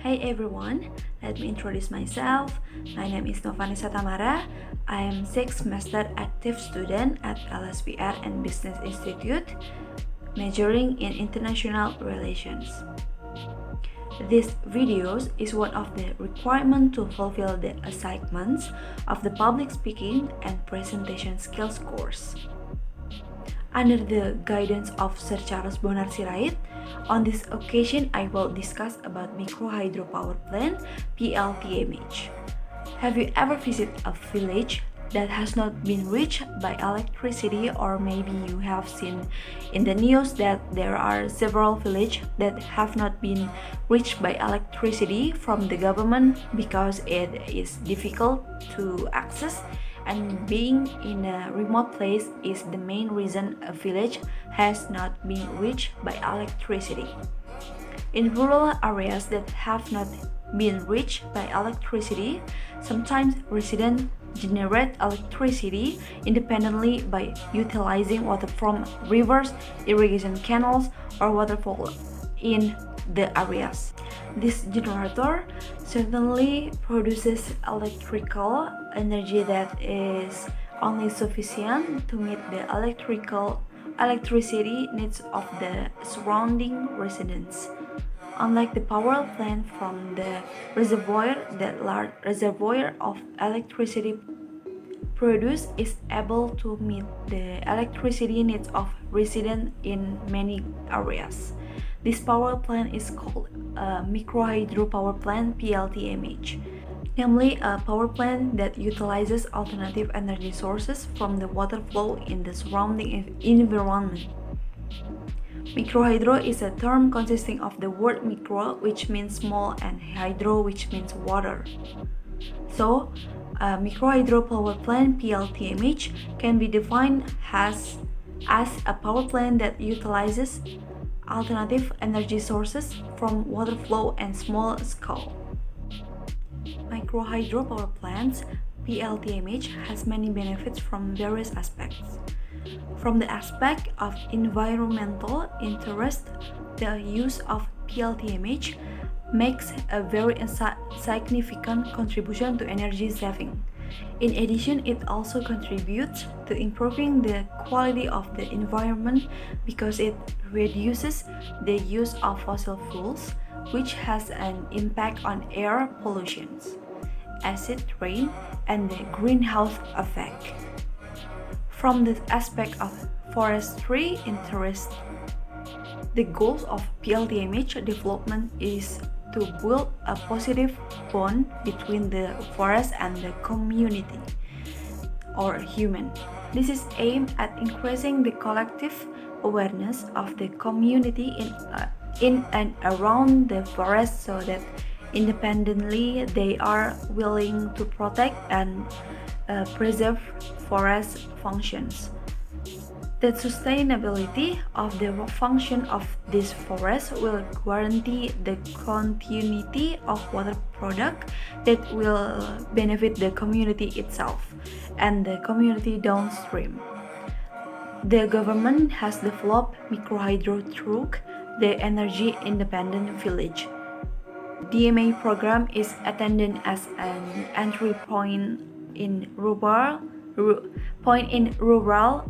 Hey everyone, let me introduce myself. My name is Hanisah Tamara. I am 6th semester active student at LSPR and Business Institute, majoring in International Relations. This video is one of the requirements to fulfill the assignments of the Public Speaking and Presentation Skills course. Under the guidance of Sir Charles Bonar Sirait, on this occasion I will discuss about micro hydropower plant (PLTMH). Have you ever visited a village that has not been reached by electricity, or maybe you have seen in the news that there are several villages that have not been reached by electricity from the government because it is difficult to access, and being in a remote place is the main reason a village has not been reached by electricity. In rural areas that have not been reached by electricity, sometimes residents generate electricity independently by utilizing water from rivers, irrigation canals, or waterfalls in the areas. This generator certainly produces electrical energy that is only sufficient to meet the electricity needs of the surrounding residents. Unlike the power plant from the reservoir, that large reservoir of electricity produced is able to meet the electricity needs of residents in many areas. This power plant is called a micro hydropower plant (PLTMH), namely a power plant that utilizes alternative energy sources from the water flow in the surrounding environment. Microhydro is a term consisting of the word micro, which means small, and hydro, which means water. So, a microhydro power plant (PLTMH) can be defined as a power plant that utilizes alternative energy sources from water flow and small scale. Microhydro power plants (PLTMH) has many benefits from various aspects. From the aspect of environmental interest, the use of PLTMH makes a very significant contribution to energy saving. In addition, it also contributes to improving the quality of the environment because it reduces the use of fossil fuels, which has an impact on air pollution, acid rain, and the greenhouse effect. From the aspect of forestry interest, the goals of PLTMH development is to build a positive bond between the forest and the community or human. This is aimed at increasing the collective awareness of the community in and around the forest so that independently they are willing to protect and preserve forest functions. The sustainability of the function of this forest will guarantee the continuity of water product that will benefit the community itself and the community downstream. The government has developed microhydro through the Energy Independent Village. DMA program is intended as an entry point in rural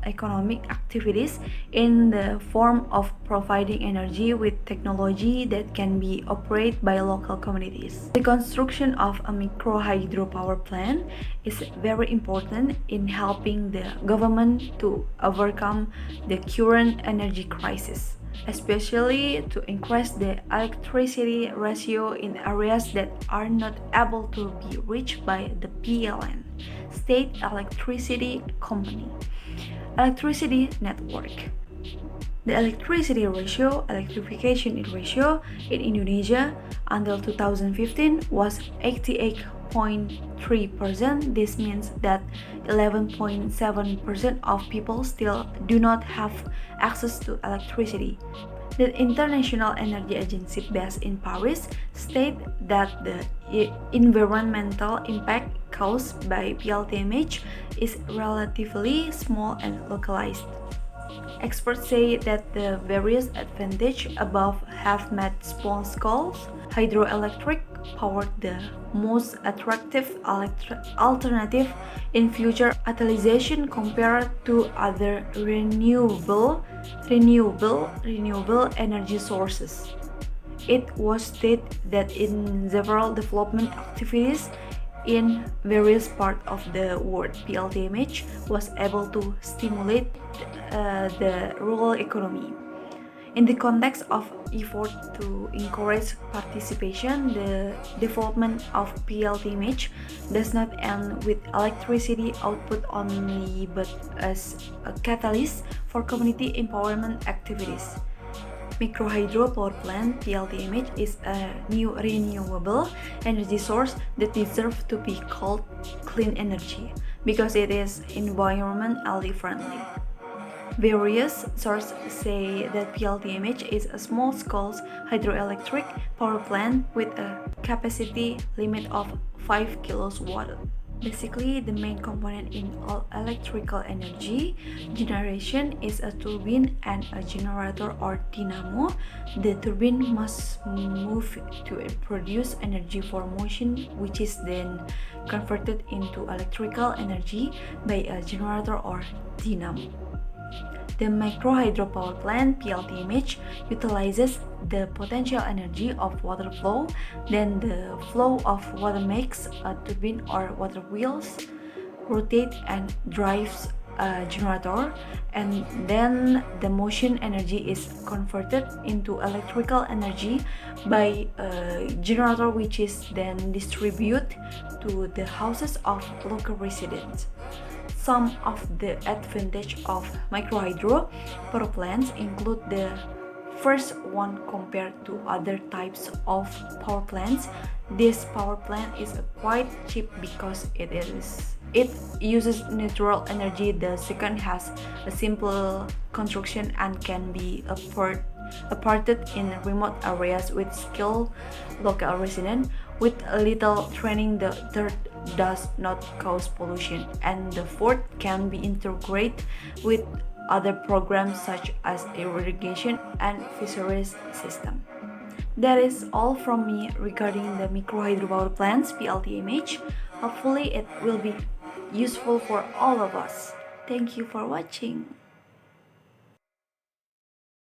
economic activities in the form of providing energy with technology that can be operated by local communities. The construction of a micro hydropower plant is very important in helping the government to overcome the current energy crisis, especially to increase the electricity ratio in areas that are not able to be reached by the PLN, State Electricity Company, electricity network. The electrification ratio in Indonesia until 2015 was 88.3%. This means that 11.7% of people still do not have access to electricity. The International Energy Agency based in Paris states that the environmental impact caused by PLTMH is relatively small and localized. Experts say that the various advantages above have made small scale hydroelectric power the most attractive alternative in future utilization compared to other renewable energy sources. It was stated that in several development activities in various parts of the world, PLTMH was able to stimulate the rural economy. In the context of effort to encourage participation, the development of PLTMH does not end with electricity output only, but as a catalyst for community empowerment activities. Microhydro power plant (PLTMH) is a new renewable energy source that deserves to be called clean energy because it is environmentally friendly. Various sources say that PLTMH is a small-scale hydroelectric power plant with a capacity limit of 5 kilowatts. Basically, the main component in all electrical energy generation is a turbine and a generator or dynamo. The turbine must move to produce energy for motion, which is then converted into electrical energy by a generator or dynamo. The microhydro power plant (PLTMH) utilizes the potential energy of water flow. Then the flow of water makes a turbine or water wheels rotate and drives a generator, and then the motion energy is converted into electrical energy by a generator, which is then distributed to the houses of local residents. Some of the advantages of microhydro power plants include the first one compared to other types of power plants. This power plant is quite cheap because it uses natural energy. The second has a simple construction and can be apported in remote areas with skilled local residents. With a little training, the third does not cause pollution, and the fourth can be integrated with other programs such as irrigation and fisheries system. That is all from me regarding the microhydro power plants (PLTMH). Hopefully it will be useful for all of us. Thank you for watching.